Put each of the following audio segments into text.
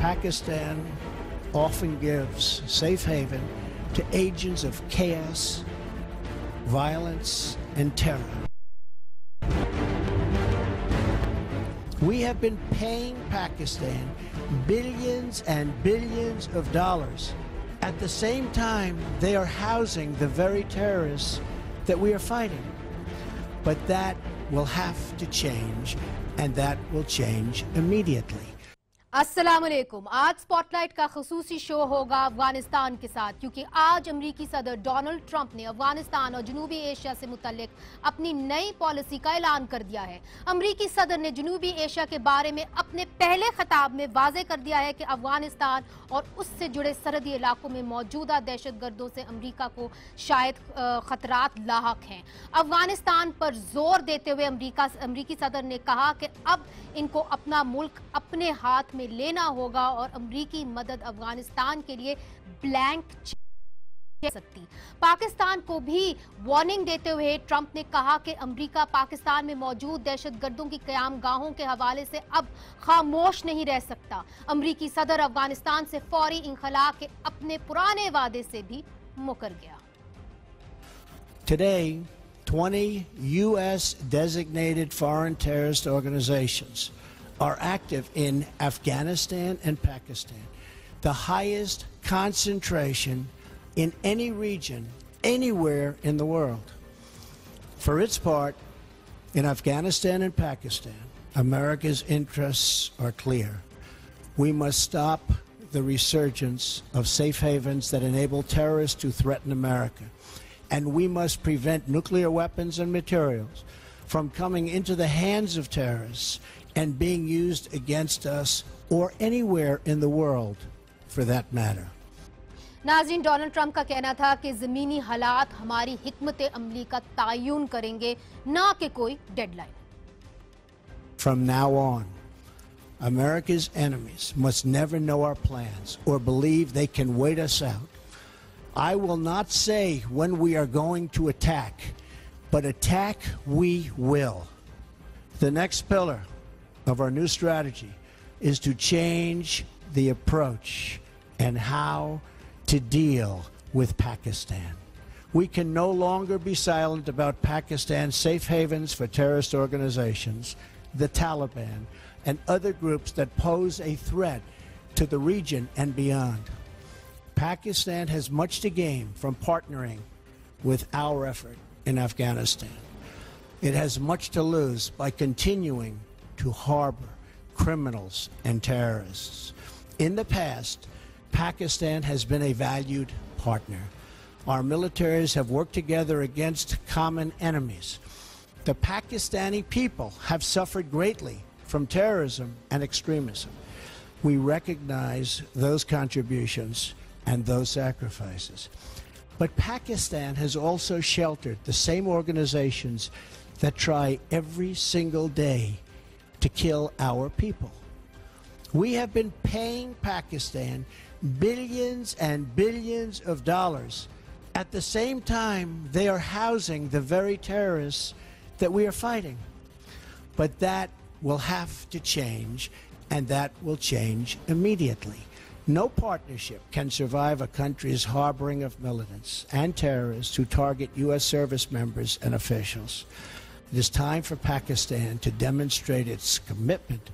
Pakistan often gives safe haven to agents of chaos, violence, and terror. We have been paying Pakistan billions and billions of dollars. At the same time, they are housing the very terrorists that we are fighting. But that will have to change, and that will change immediately. अस्सलाम वालेकुम। आज spotlight का खुसूसी show होगा अफगानिस्तान के साथ, क्योंकि आज अमरीकी सदर डोनाल्ड ट्रंप ने अफगानिस्तान और जनूबी एशिया से मुतल्लिक अपनी नई पॉलिसी का ऐलान कर दिया है। अमरीकी सदर ने जनूबी एशिया के बारे में अपने पहले खिताब में वाजे कर दिया है कि अफगानिस्तान और उससे जुड़े सरहदी इलाकों में मौजूदा दहशतगर्दों से अमरीका को शायद खतरात लाहक हैं। अफगानिस्तान पर जोर देते हुए अमरीकी सदर ने कहा कि अब इनको अपना मुल्क अपने हाथ में लेना होगा और अमरीकी मदद अफगानिस्तान के लिए ब्लैंक चेक सकती। पाकिस्तान को भी वार्निंग देते हुए ट्रंप ने कहा कि अमरीका पाकिस्तान में मौजूद दहशतगर्दों की क़यामगाहों के हवाले से अब खामोश नहीं रह सकता। अमरीकी सदर अफगानिस्तान से फौरी इंखला के अपने पुराने वादे से भी मुकर गया। Today, 20 U.S. designated foreign terrorist organizations are active in Afghanistan and Pakistan, the highest concentration in any region, anywhere in the world. For its part, in Afghanistan and Pakistan, America's interests are clear. We must stop the resurgence of safe havens that enable terrorists to threaten America. And we must prevent nuclear weapons and materials from coming into the hands of terrorists and being used against us or anywhere in the world for that matter. नाज़रीन, Donald Trump का कहना था कि ज़मीनी हालात हमारी हिकमत अमली का तायुन करेंगे, ना कि कोई deadline. From now on, America's enemies must never know our plans or believe they can wait us out. I will not say when we are going to attack, but attack we will. The next pillar of our new strategy is to change the approach and how to deal with Pakistan. We can no longer be silent about Pakistan's safe havens for terrorist organizations, the Taliban, and other groups that pose a threat to the region and beyond. Pakistan has much to gain from partnering with our effort in Afghanistan. It has much to lose by continuing to harbor criminals and terrorists. In the past, Pakistan has been a valued partner. Our militaries have worked together against common enemies. The Pakistani people have suffered greatly from terrorism and extremism. We recognize those contributions and those sacrifices. But Pakistan has also sheltered the same organizations that try every single day to kill our people. We have been paying Pakistan billions and billions of dollars. At the same time, they are housing the very terrorists that we are fighting. But that will have to change, and that will change immediately. No partnership can survive a country's harboring of militants and terrorists who target U.S. service members and officials. It is time for Pakistan to demonstrate its commitment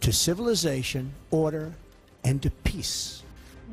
to civilization, order, and to peace.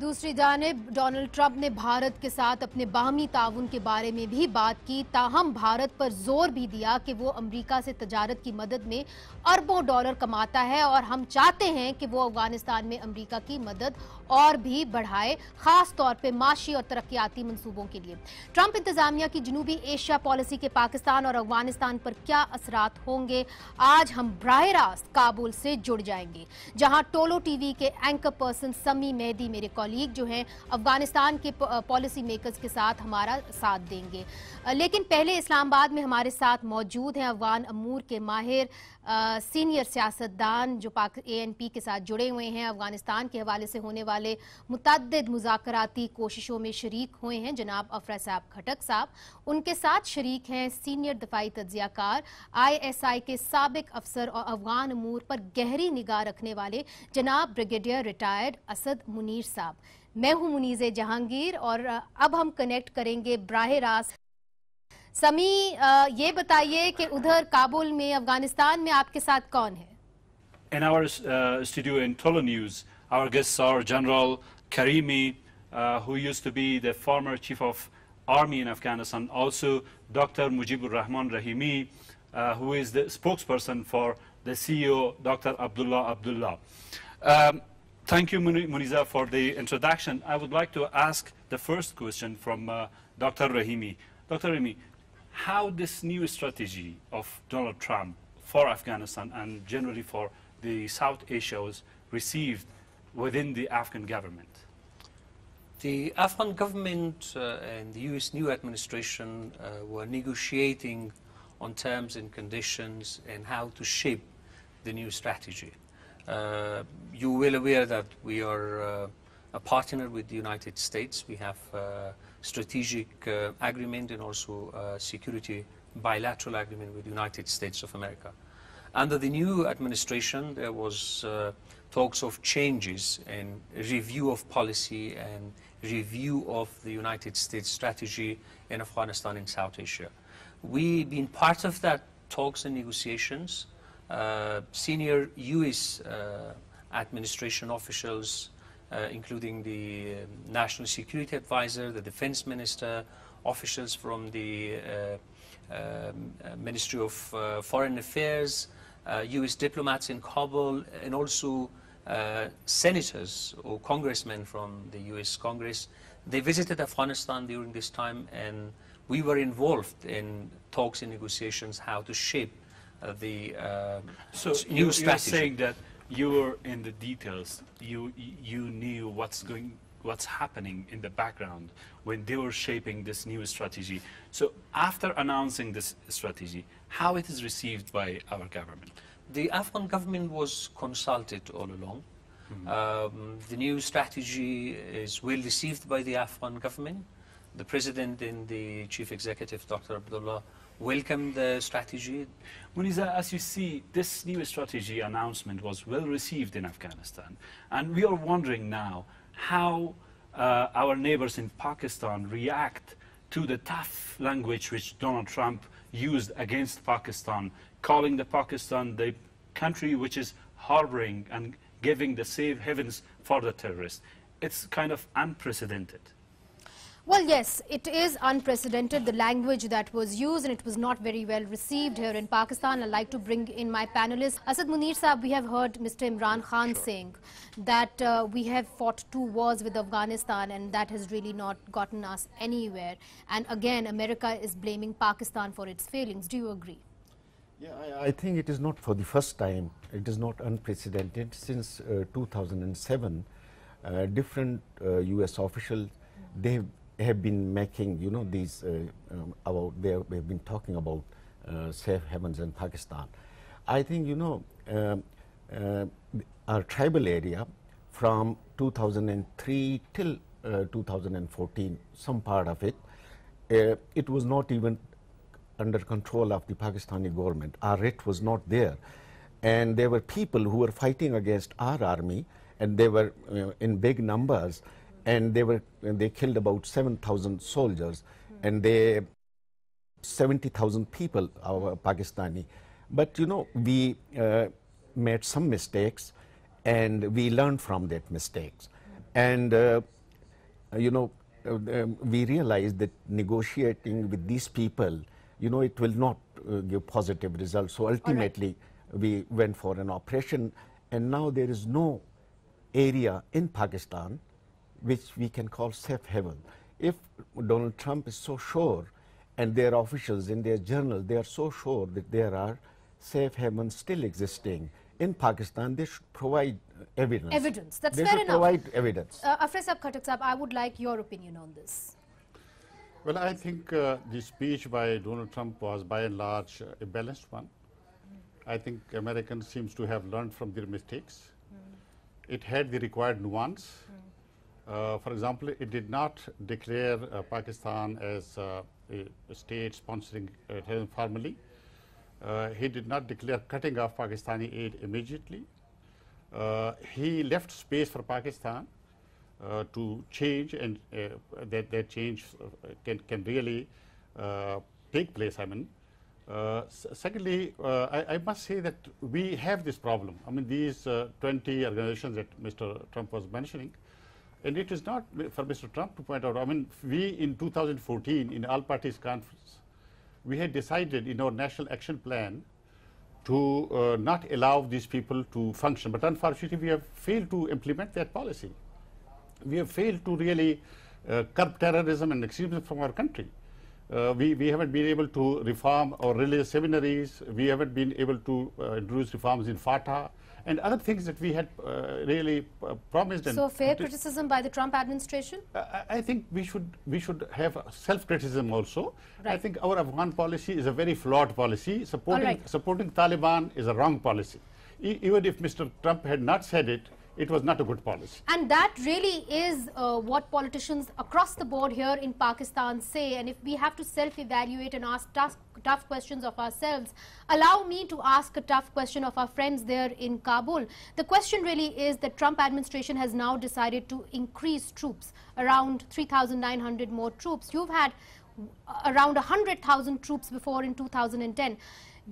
दूसरी जानिब Donald Trump ने भारत के साथ अपने बाहमी ताउन के बारे में भी बात की, ताहम भारत पर जोर भी दिया कि वो अमेरिका से तजारत की मदद में अरबों डॉलर कमाता है और हम चाहते हैं कि वो अफगानिस्तान में अमेरिका की मदद और भी बढ़ाए, खास तौर पे माशी और तरक्याती मंसूबों के लिए। ट्रंप इंतजामिया की जनूबी एशिया पॉलिसी के पाकिस्तान और अफगानिस्तान पर क्या असरात होंगे, आज हम बराह रास्त काबुल से जुड़ जाएंगे, जहां टोलो टीवी के एंकर पर्सन समी मेहदी मेरे ममालिक जो हैं अफगानिस्तान के पॉलिसी मेकर्स के साथ हमारा साथ देंगे। लेकिन पहले इस्लामाबाद में हमारे साथ मौजूद हैं अफगान अमूर के माहिर सीनियर सियासतदान जो पाक ANP के साथ जुड़े हुए हैं, अफगानिस्तान के हवाले से होने वाले मुतअद्दिद मुज़ाकराती कोशिशों में शरीक हुए हैं जनाब अफरा साहब खटक साहब। उनके साथ शरीक हैं सीनियर दफाई तज्जियाकार ISI के साबिक अफसर और अफगान अमूर पर गहरी निगाह रखने वाले जनाब ब्रिगेडियर रिटायर्ड असद मुनीर साहब। मैं हूं मुनीज़े जहांगीर और अब हम कनेक्ट करेंगे बराह रास्त। समी, ये बताइए कि उधर काबुल में अफगानिस्तान में आपके साथ कौन है? In our studio in Tolo News, our guests are General Karimi, who used to be the former Chief of Army in Afghanistan, also Dr. Mujibur Rahman Rahimi, who is the spokesperson for the CEO, Dr. Abdullah. Thank you, Muniza, for the introduction. I would like to ask the first question from Dr. Rahimi. Dr. Rahimi, how this new strategy of Donald Trump for Afghanistan and generally for the South Asia was received within the Afghan government? The Afghan government and the US new administration were negotiating on terms and conditions and how to shape the new strategy. You're well aware that we are a partner with the United States. We have strategic agreement and also security bilateral agreement with the United States of America. Under the new administration, there was talks of changes and review of policy and review of the United States strategy in Afghanistan and South Asia. We've been part of that talks and negotiations. Senior US administration officials, including the National Security Advisor, the Defense Minister, officials from the Ministry of Foreign Affairs, US diplomats in Kabul, and also senators or congressmen from the US Congress. They visited Afghanistan during this time, and we were involved in talks and negotiations how to shape the new strategy. You're saying that you were in the details. You knew what's happening in the background when they were shaping this new strategy. So after announcing this strategy, how it is received by our government? The Afghan government was consulted all along. The new strategy is well received by the Afghan government. The President and the Chief Executive, Dr. Abdullah, welcomed the strategy. Muniza, as you see, this new strategy announcement was well received in Afghanistan. And we are wondering now how our neighbors in Pakistan react to the tough language which Donald Trump used against Pakistan, calling the Pakistan the country which is harboring and giving the safe havens for the terrorists. It's kind of unprecedented. Well, yes, it is unprecedented, the language that was used, and it was not very well received here in Pakistan. I'd like to bring in my panelists. Asad Munir Saab, we have heard Mr. Imran Khan saying that we have fought 2 wars with Afghanistan and that has really not gotten us anywhere. And again, America is blaming Pakistan for its failings. Do you agree? Yeah, I think it is not for the first time. It is not unprecedented. Since 2007, different US officials, they have been making, you know, these they have been talking about safe havens in Pakistan. I think, you know, our tribal area from 2003 till 2014, some part of it, it was not even under control of the Pakistani government. Our RIT was not there, and there were people who were fighting against our army, and they were in big numbers. And they killed about 7,000 soldiers, and 70,000 people are Pakistani. But you know, we made some mistakes, and we learned from that mistakes. And you know, we realized that negotiating with these people, you know, it will not give positive results. So ultimately, we went for an operation, and now there is no area in Pakistan which we can call safe haven. If Donald Trump is so sure, and their officials in their journal, they are so sure that there are safe havens still existing in Pakistan, they should provide evidence. Evidence. That's they fair should enough. provide evidence. Afrez Khattak Sahab, I would like your opinion on this. Well, I think the speech by Donald Trump was by and large a balanced one. I think Americans seems to have learned from their mistakes. It had the required nuance. For example, it did not declare Pakistan as a state sponsoring terrorism formally. He did not declare cutting off Pakistani aid immediately. He left space for Pakistan to change, and that change can really take place. I mean, secondly, I must say that we have this problem. I mean, these 20 organizations that Mr. Trump was mentioning, and it is not for Mr. Trump to point out. I mean, we in 2014 in all parties conference, we had decided in our national action plan to not allow these people to function, but unfortunately we have failed to implement that policy. We have failed to really curb terrorism and extremism from our country. We haven't been able to reform our religious seminaries. We haven't been able to introduce reforms in FATA and other things that we had really promised. So fair criticism by the Trump administration? I think we should have self-criticism also. Right. I think our Afghan policy is a very flawed policy. Supporting Taliban is a wrong policy. Even if Mr. Trump had not said it, it was not a good policy. And that really is what politicians across the board here in Pakistan say. And if we have to self-evaluate and ask tough questions of ourselves, allow me to ask a tough question of our friends there in Kabul. The question really is that Trump administration has now decided to increase troops, around 3,900 more troops. You've had around 100,000 troops before in 2010.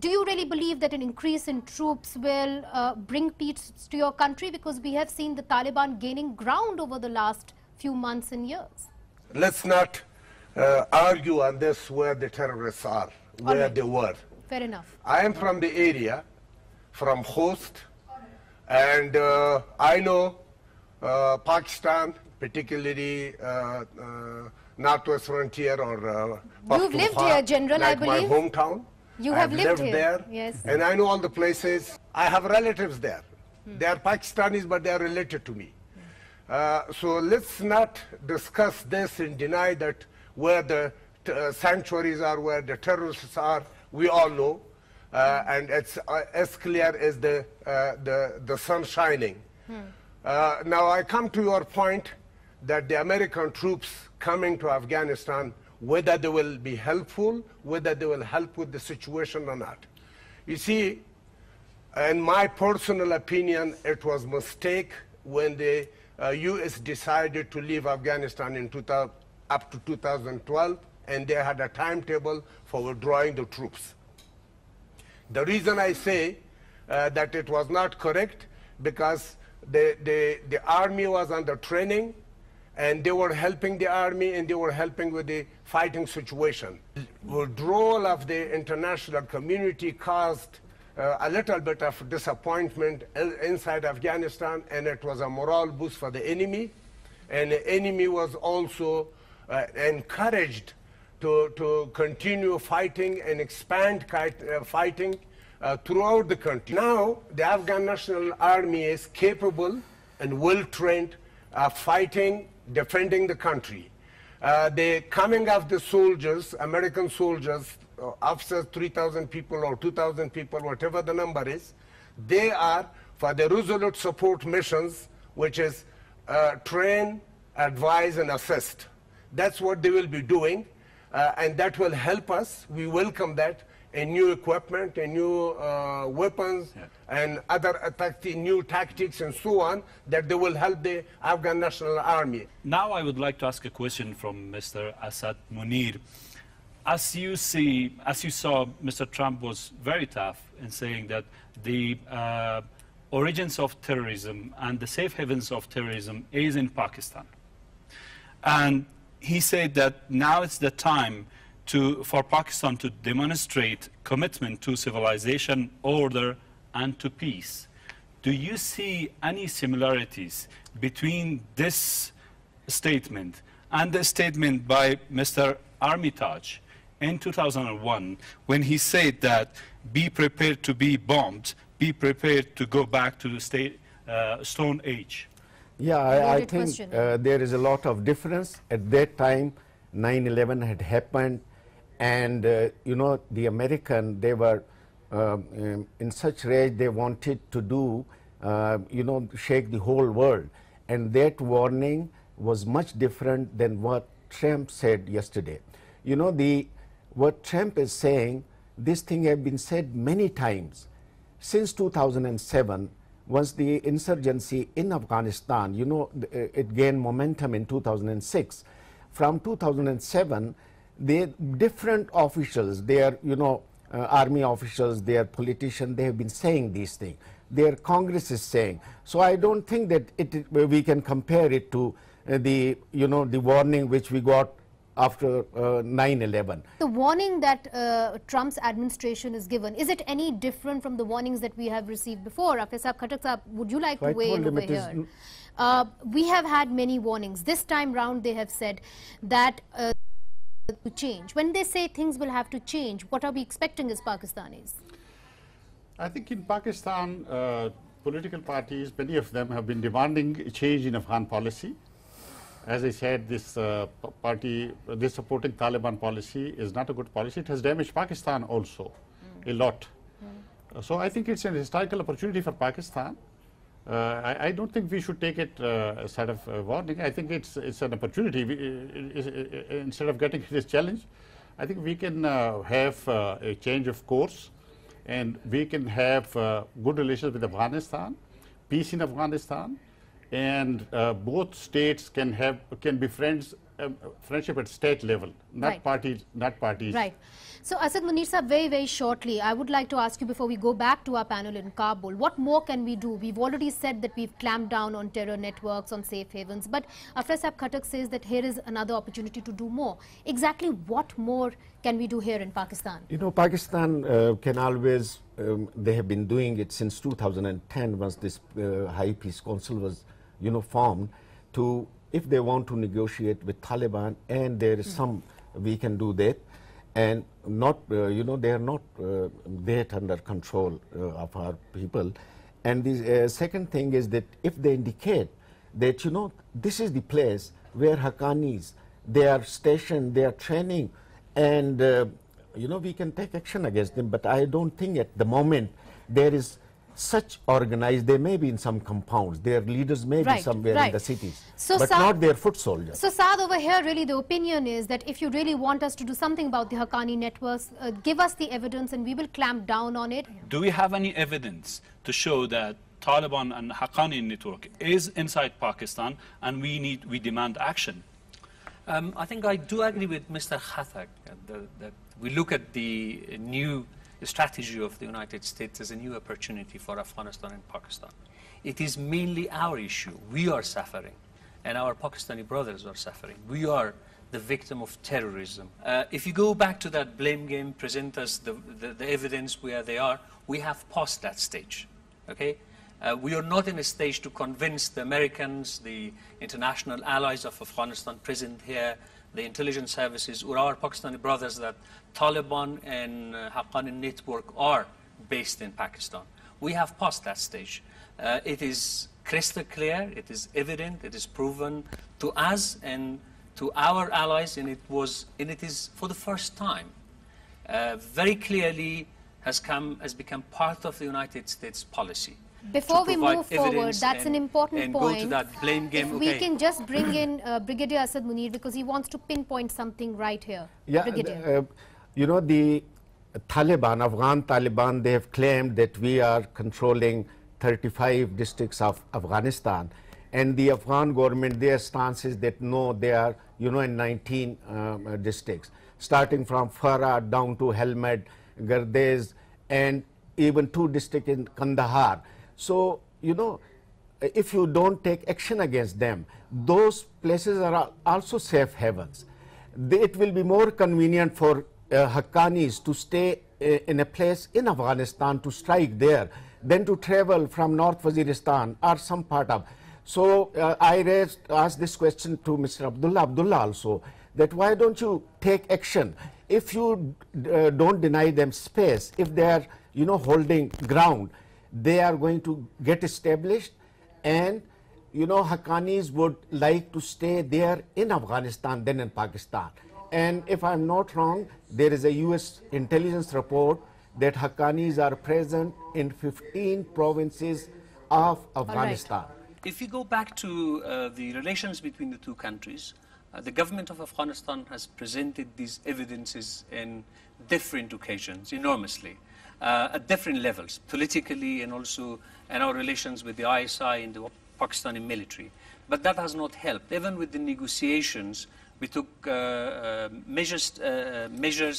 Do you really believe that an increase in troops will bring peace to your country? Because we have seen the Taliban gaining ground over the last few months and years. Let's not argue on this where the terrorists are, where they were. Fair enough. I am from the area, from Khost, and I know Pakistan, particularly Northwest Frontier or You've lived here, General, like I believe. my hometown. You have lived here. there, yes. And I know all the places. I have relatives there. They are Pakistanis, but they are related to me. So let's not discuss this and deny that where the sanctuaries are, where the terrorists are. We all know, and it's as clear as the sun shining. Now I come to your point that the American troops coming to Afghanistan, whether they will be helpful, whether they will help with the situation or not. You see, in my personal opinion, it was a mistake when the U.S. decided to leave Afghanistan in up to 2012, and they had a timetable for withdrawing the troops. The reason I say that it was not correct, because the army was under training, and they were helping the army, and they were helping with the fighting situation. Withdrawal of the international community caused a little bit of disappointment inside Afghanistan, and it was a morale boost for the enemy. And the enemy was also encouraged to continue fighting and expand fighting throughout the country. Now, the Afghan National Army is capable and well-trained fighting, defending the country. The coming of the soldiers, American soldiers, officers, 3,000 people or 2,000 people, whatever the number is, they are for the resolute support missions, which is train, advise, and assist. That's what they will be doing, and that will help us. We welcome that, and new equipment and new weapons and other new tactics and so on, that they will help the Afghan National Army. Now I would like to ask a question from Mr. Asad Munir. As you saw, Mr. Trump was very tough in saying that the origins of terrorism and the safe havens of terrorism is in Pakistan. And he said that now it's the time for Pakistan to demonstrate commitment to civilization, order, and to peace. Do you see any similarities between this statement and the statement by Mr. Armitage in 2001, when he said that be prepared to be bombed, be prepared to go back to the Stone Age? Yeah, I Loaded think question. there is a lot of difference. At that time, 9/11 had happened, and you know, the American, they were in such rage, they wanted to do, you know, shake the whole world. And that warning was much different than what Trump said yesterday. You know, what Trump is saying, this thing has been said many times. Since 2007, once the insurgency in Afghanistan, you know, it gained momentum in 2006. From 2007, the different officials, their, you know, army officials, their politicians, they have been saying these things. Their Congress is saying. So I don't think that we can compare it to the, you know, the warning which we got after 9/11. The warning that Trump's administration is given, is it any different from the warnings that we have received before? Afghan Khattak Sahab, would you like to weigh in over here? We have had many warnings. This time round they have said that to change. When they say things will have to change, what are we expecting as Pakistanis? I think in Pakistan, political parties, many of them have been demanding a change in Afghan policy. As I said, this supporting Taliban policy is not a good policy. It has damaged Pakistan also a lot. So I think it's an historical opportunity for Pakistan. I don't think we should take it as sort of a warning. I think it's an opportunity. Instead of getting this challenge, I think we can have a change of course, and we can have good relations with Afghanistan, peace in Afghanistan, and both states can be friendship at state level, not parties. Right. So Asad Munir sir, very shortly, I would like to ask you before we go back to our panel in Kabul, what more can we do? We've already said that we've clamped down on terror networks, on safe havens, but Afra Sahab Khattak says that here is another opportunity to do more. Exactly what more can we do here in Pakistan? You know, Pakistan can always, they have been doing it since 2010, once this High Peace Council was, you know, formed, to, if they want to negotiate with Taliban, and there is some, we can do that, and not, you know, they are not that under control of our people. And the second thing is that if they indicate that, you know, this is the place where Haqqanis, they are stationed, they are training, and, you know, we can take action against them. But I don't think at the moment there is such organized. They may be in some compounds, their leaders may be somewhere in the cities, so but not their foot soldiers. So Saad, over here really the opinion is that if you really want us to do something about the Haqqani networks, give us the evidence and we will clamp down on it. Do we have any evidence to show that Taliban and Haqqani network is inside Pakistan and we demand action? I think I do agree with Mr. Khattak that we look at the new strategy of the United States as a new opportunity for Afghanistan and Pakistan. It is mainly our issue. We are suffering, and our Pakistani brothers are suffering. We are the victim of terrorism. If you go back to that blame game, present us the evidence where they are, we have passed that stage, okay? We are not in a stage to convince the Americans, the international allies of Afghanistan present here, the intelligence services, or our Pakistani brothers that Taliban and Haqqani network are based in Pakistan. We have passed that stage. It is crystal clear, it is evident, it is proven to us and to our allies, and it is for the first time very clearly has become part of the United States policy. Before we move forward, that's an important point. Go to that blame game. If we can just bring in Brigadier Asad Munir, because he wants to pinpoint something right here. Yeah, you know, the Taliban, Afghan Taliban, they have claimed that we are controlling 35 districts of Afghanistan, and the Afghan government, their stance is that no, they are, you know, in 19 districts, starting from Farah down to Helmand, Gardez, and even 2 districts in Kandahar. So, you know, if you don't take action against them, those places are also safe havens. It will be more convenient for Haqqanis to stay in a place in Afghanistan, to strike there, than to travel from North Waziristan or some part of. So I asked this question to Mr. Abdullah also, that why don't you take action? If you don't deny them space, if they are, you know, holding ground, they are going to get established, And you know, Haqqanis would like to stay there in Afghanistan than in Pakistan. And if I'm not wrong, there is a US intelligence report that Haqqanis are present in 15 provinces of Afghanistan. If you go back to the relations between the two countries, the government of Afghanistan has presented these evidences in different occasions, enormously, at different levels, politically and also in our relations with the ISI and the Pakistani military. But that has not helped. Even with the negotiations, we took measures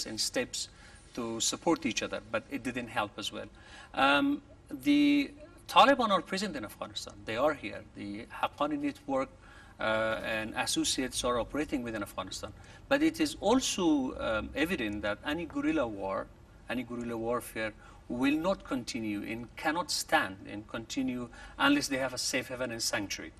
and steps to support each other, but it didn't help as well. The Taliban are present in Afghanistan. They are here. The Haqqani network and associates are operating within Afghanistan. But it is also evident that any guerrilla warfare will not continue and cannot stand and continue unless they have a safe haven and sanctuary.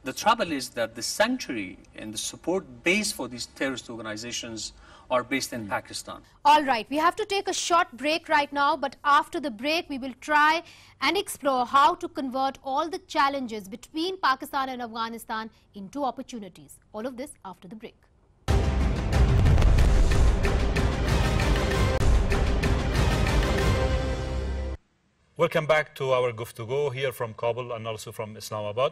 The trouble is that the sanctuary and the support base for these terrorist organizations are based in Pakistan. All right, we have to take a short break right now, but after the break we will try and explore how to convert all the challenges between Pakistan and Afghanistan into opportunities. All of this after the break. Welcome back to our Guftugo here from Kabul and also from Islamabad.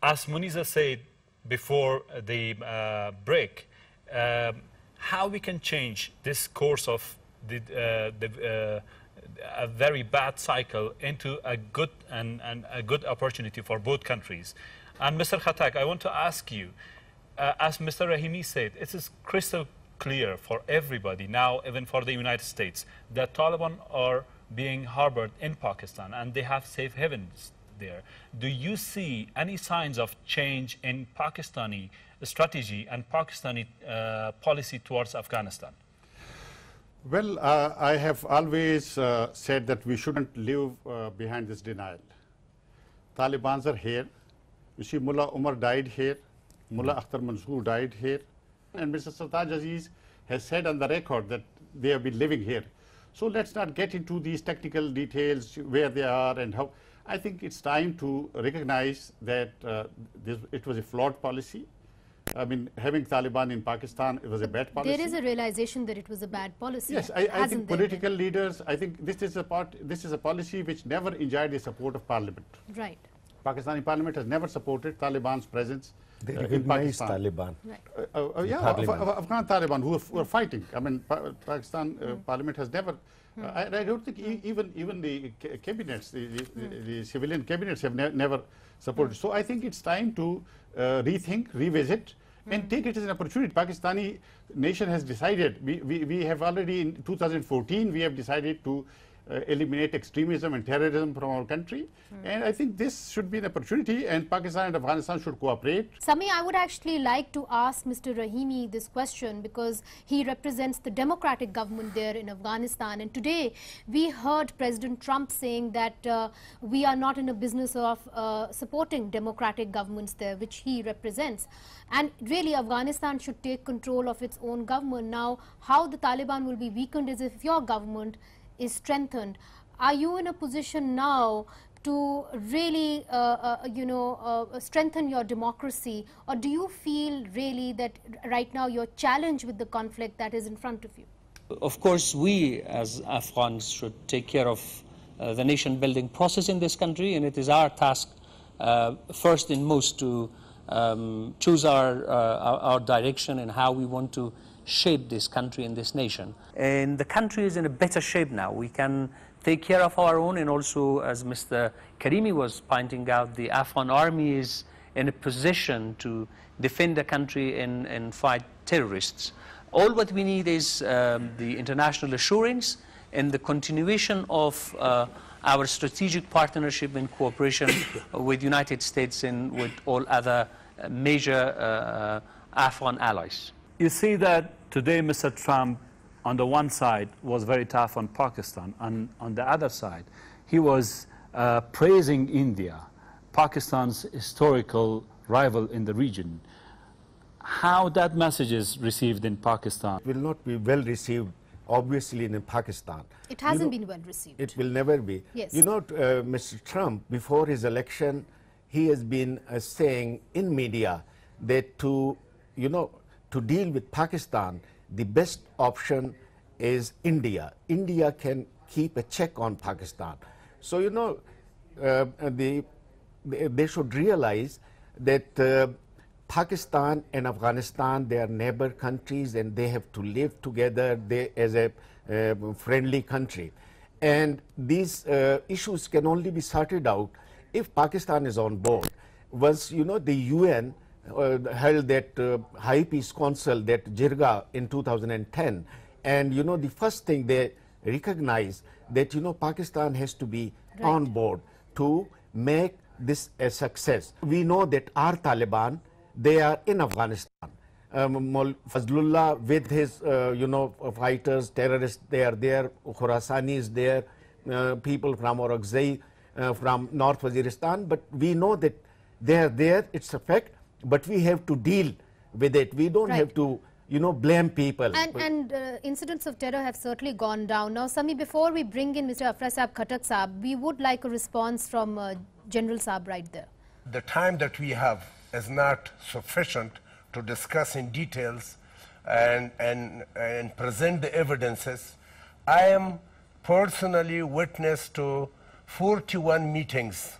As Muniza said before the break, how we can change this course of a very bad cycle into a good and a good opportunity for both countries. And Mr. Khattak, I want to ask you, as Mr. Rahimi said, it is crystal clear for everybody now, even for the United States, that Taliban are being harbored in Pakistan and they have safe havens there. Do you see any signs of change in Pakistani strategy and Pakistani policy towards Afghanistan? Well, I have always said that we shouldn't live behind this denial. Talibans are here. You see, Mullah Umar died here. Mullah Akhtar Mansoor died here. And Mr. Sartaj Aziz has said on the record that they have been living here. So let's not get into these technical details, where they are and how. I think it's time to recognize that it was a flawed policy. I mean, having Taliban in Pakistan, it was a bad policy. There is a realization that it was a bad policy. Yes, I think political leaders, I think this is a policy which never enjoyed the support of parliament. Right. Pakistani parliament has never supported Taliban's presence in Pakistan. Taliban. Right. Yeah, Afghan Taliban who are fighting. I mean, Pakistan parliament has never. I don't think even the cabinets, the civilian cabinets have never supported. So I think it's time to rethink, revisit, and take it as an opportunity. Pakistani nation has decided. We have already in 2014 we have decided to eliminate extremism and terrorism from our country, and I think this should be an opportunity, and Pakistan and Afghanistan should cooperate. Sami, I would actually like to ask Mr. Rahimi this question because he represents the democratic government there in Afghanistan, and today we heard President Trump saying that we are not in a business of supporting democratic governments there, which he represents, and really Afghanistan should take control of its own government. Now, how the Taliban will be weakened is if your government is strengthened. Are you in a position now to really, strengthen your democracy, or do you feel really that right now you're challenged with the conflict that is in front of you? Of course, we as Afghans should take care of the nation-building process in this country, and it is our task, first and most, to choose our direction and how we want to shape this country and this nation. And the country is in a better shape now. We can take care of our own, and also, as Mr. Karimi was pointing out, the Afghan army is in a position to defend the country and fight terrorists. All what we need is the international assurance and the continuation of our strategic partnership and cooperation with the United States and with all other major Afghan allies. You see that today Mr. Trump, on the one side, was very tough on Pakistan, and on the other side, he was praising India, Pakistan's historical rival in the region. How that message is received in Pakistan? It will not be well received, obviously, in Pakistan. It hasn't been well received. It will never be. Yes. You know, Mr. Trump, before his election, he has been saying in media that to deal with Pakistan, the best option is India. India can keep a check on Pakistan. So they should realize that Pakistan and Afghanistan, they are neighbor countries and they have to live together as a friendly country. And these issues can only be sorted out if Pakistan is on board. Once the UN held that High Peace Council, that Jirga in 2010, and the first thing they recognized that Pakistan has to be on board to make this a success. We know that our Taliban, they are in Afghanistan. Fazlullah with his fighters, terrorists, they are there. Khurasani is there. People from Orakzai, from North Waziristan. But we know that they are there. It's a fact. But we have to deal with it. We don't have to blame people. And incidents of terror have certainly gone down. Now, Sami, before we bring in Mr. Afra Saab Khatak Saab, we would like a response from General Saab right there. The time that we have is not sufficient to discuss in details and present the evidences. I am personally witness to 41 meetings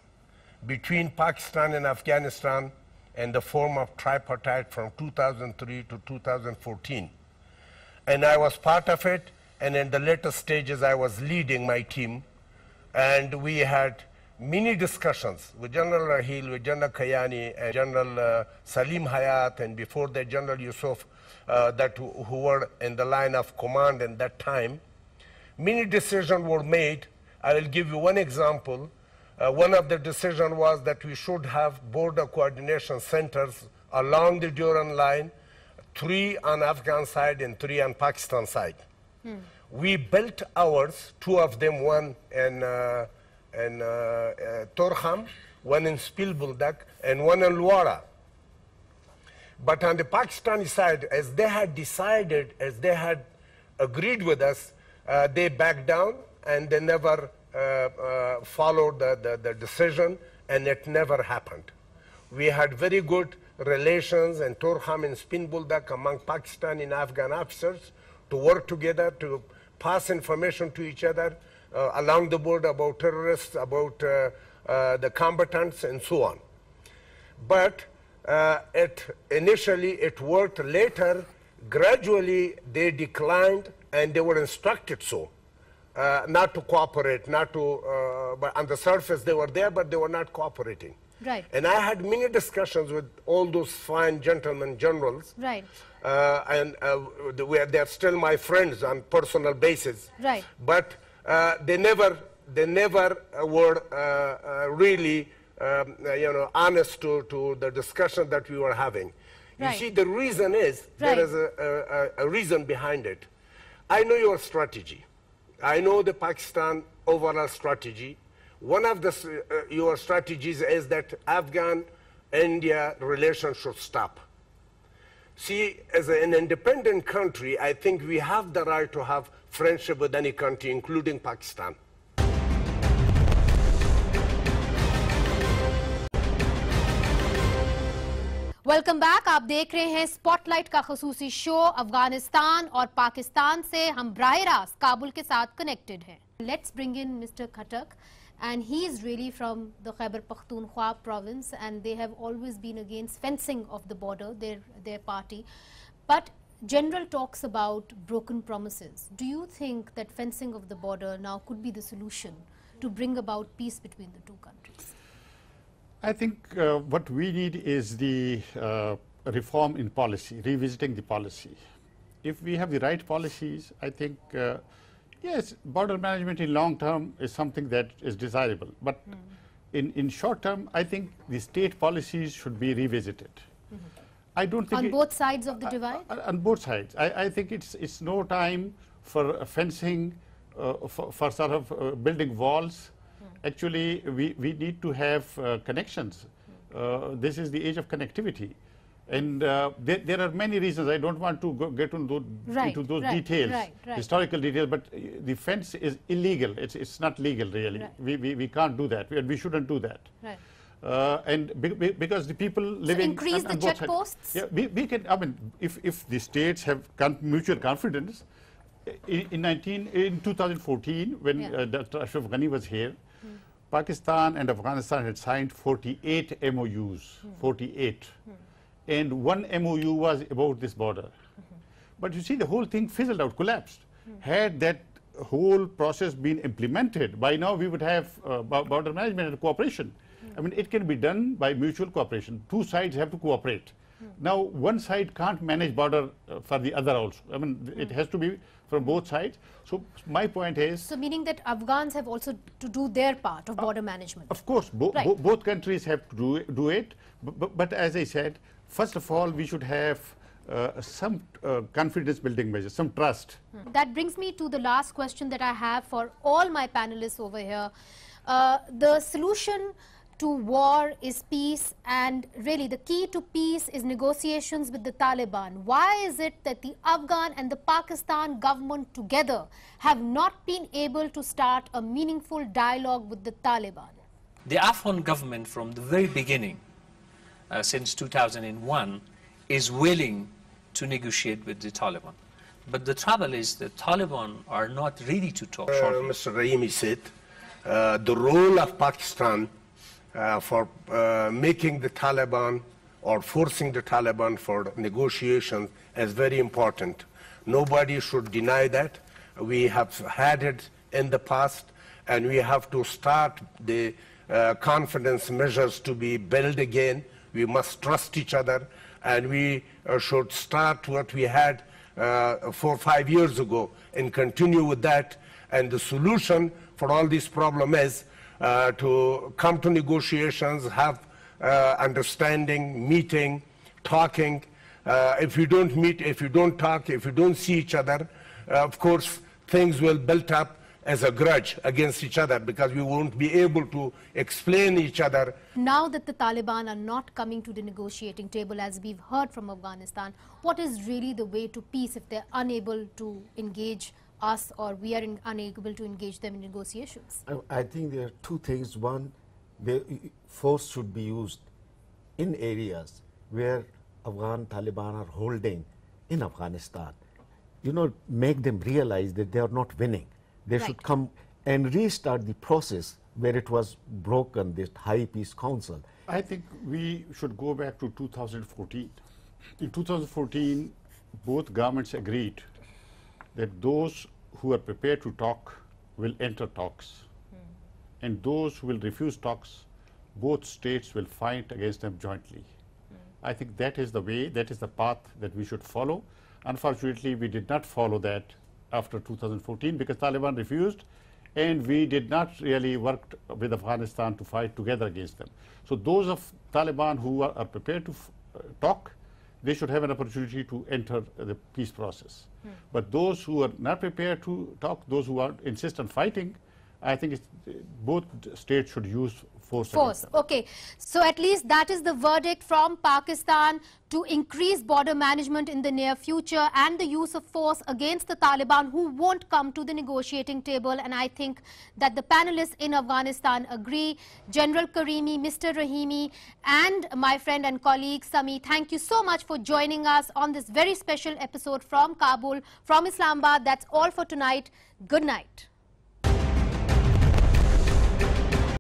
between Pakistan and Afghanistan in the form of tripartite from 2003 to 2014. And I was part of it, and in the later stages I was leading my team, and we had many discussions with General Rahil, with General Kayani, and General Salim Hayat, and before that General Yusuf, who were in the line of command in that time. Many decisions were made. I will give you one example. One of the decisions was that we should have border coordination centers along the Durand line, 3 on Afghan side and 3 on Pakistan side. We built ours, 2 of them, one in Torkham, one in Spilbuldak, and one in Luara. But on the Pakistani side, as they had decided, as they had agreed with us, they backed down and they never followed the decision, and it never happened. We had very good relations in Torkham and Spinbuldak among Pakistani and Afghan officers to work together to pass information to each other along the border about terrorists, about the combatants, and so on. But initially it worked. Later, gradually they declined, and they were instructed so. Not to cooperate, but on the surface they were there, but they were not cooperating. Right. And I had many discussions with all those fine gentlemen generals. Right. They're still my friends on personal basis. Right. But they never were really honest to the discussion that we were having. Right. You see, the reason is there is a reason behind it. I know your strategy. I know the Pakistan overall strategy. One of your strategies is that Afghan-India relations should stop. See, as an independent country, I think we have the right to have friendship with any country, including Pakistan. Welcome back. आप देख रहे हैं spotlight का खसूसी show. Afghanistan और पाकिस्तान से हम बराह रास्त काबुल के साथ कनेक्टेड हैं। Let's bring in mister Khatak, and he is really from the Khyber Pakhtunkhwa province, and they have always been against fencing of the border, their party. But General talks about broken promises. Do you think that fencing of the border now could be the solution to bring about peace between the two countries? I think what we need is the reform in policy, revisiting the policy. If we have the right policies, I think, yes, border management in long term is something that is desirable. But in short term, I think the state policies should be revisited. I don't think on both sides of the divide? On both sides. I think it's no time for fencing, for sort of building walls. Actually, we need to have connections. This is the age of connectivity. And there are many reasons. I don't want to get into those details, historical details, but the fence is illegal. It's not legal, really. We can't do that. We shouldn't do that. Because the people living increase on the both sides. checkposts? Yeah, we can. I mean, if the states have mutual confidence, in 2014, when Dr. Ashraf Ghani was here, Pakistan and Afghanistan had signed 48 MOUs, 48, and one MOU was about this border. But you see, the whole thing fizzled out, collapsed. Had that whole process been implemented, by now we would have border management and cooperation. I mean, it can be done by mutual cooperation. Two sides have to cooperate. Now, one side can't manage border for the other also. I mean, it has to be from both sides. So my point is... So meaning that Afghans have also to do their part of border management. Of course, both countries have to do it. But as I said, first of all, we should have some confidence building measures, some trust. That brings me to the last question that I have for all my panelists over here. The solution to war is peace, and really the key to peace is negotiations with the Taliban. Why is it that the Afghan and the Pakistan government together have not been able to start a meaningful dialogue with the Taliban? The Afghan government from the very beginning, since 2001, is willing to negotiate with the Taliban. But the trouble is the Taliban are not ready to talk. Mr. Rahimi said the role of Pakistan for making the Taliban or forcing the Taliban for negotiations is very important. Nobody should deny that. We have had it in the past, and we have to start the confidence measures to be built again. We must trust each other, and we should start what we had 4 or 5 years ago and continue with that. And the solution for all this problem is to come to negotiations, have understanding, meeting, talking. If you don't meet, if you don't talk, if you don't see each other, of course, things will build up as a grudge against each other, because we won't be able to explain each other. Now that the Taliban are not coming to the negotiating table, as we've heard from Afghanistan, what is really the way to peace if they're unable to engage us, or we are unable to engage them in negotiations? I think there are two things. One, the force should be used in areas where Afghan Taliban are holding in Afghanistan. You know, make them realize that they are not winning. They should come and restart the process where it was broken, this High Peace Council. I think we should go back to 2014. In 2014, both governments agreed that those who are prepared to talk will enter talks. And those who will refuse talks, both states will fight against them jointly. I think that is the way, that is the path that we should follow. Unfortunately, we did not follow that after 2014 because Taliban refused, and we did not really work with Afghanistan to fight together against them. So those of Taliban who are prepared to talk, they should have an opportunity to enter the peace process. But those who are not prepared to talk, those who insist on fighting, I think both states should use force. Okay, so at least that is the verdict from Pakistan to increase border management in the near future and the use of force against the Taliban, who won't come to the negotiating table. And I think that the panelists in Afghanistan agree. General Karimi, Mr. Rahimi, and my friend and colleague Sami, thank you so much for joining us on this very special episode from Kabul, from Islamabad. That's all for tonight. Good night.